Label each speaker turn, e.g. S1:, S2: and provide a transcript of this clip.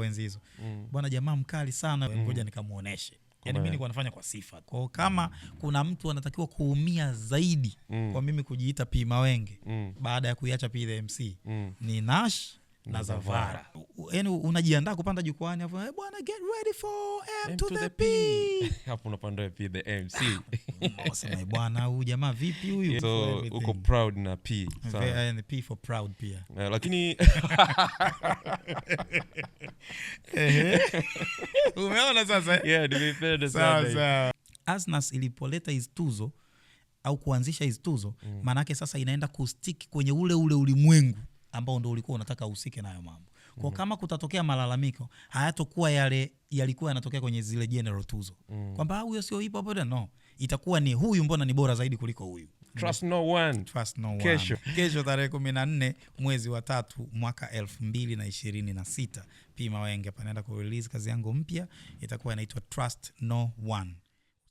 S1: enzi hizo. Bwana jamaa mkali sana, ngoja nikamuoneshe. Yaani mimi nilikuwa nafanya kwa sifa. Kwa kama kuna mtu anatakiwa kuumia zaidi kwa mimi kujiita P Mawenge baada ya kuiacha P the MC ni Nash na Zavara. Yaani unajiandaa kupanda jukwani hapo, bwana get ready for M to the P.
S2: Hapo unapanda P the MC.
S1: Sema bwana huyu jamaa vipi huyu?
S2: So uko proud na P.
S1: Sawa. P for proud pia.
S2: Lakini
S1: umeona sasa?
S2: Yeah, nimependa sana.
S1: Sasa Asnas ilipoleta hizo tuzo au kuanzisha hizo tuzo, maana yake sasa inaenda kustick kwenye ule ulimwengu ambao ndio ulikuwa unataka uhusike nayo mambo. Kwa kama kutatokea malalamiko, hayatokuwa yale yalikuwa yanatokea kwenye zile general tuzo. Kwamba huyo sio hip hop, no. Itakuwa ni huyu mbona ni bora zaidi kuliko huyu.
S2: Trust no one.
S1: Trust no one.
S2: Kesho
S1: tarehe 14 mwezi wa 3 mwaka 2026 P Mawenge panaenda ku release kazi yangu mpya, itakuwa inaitwa Trust No One.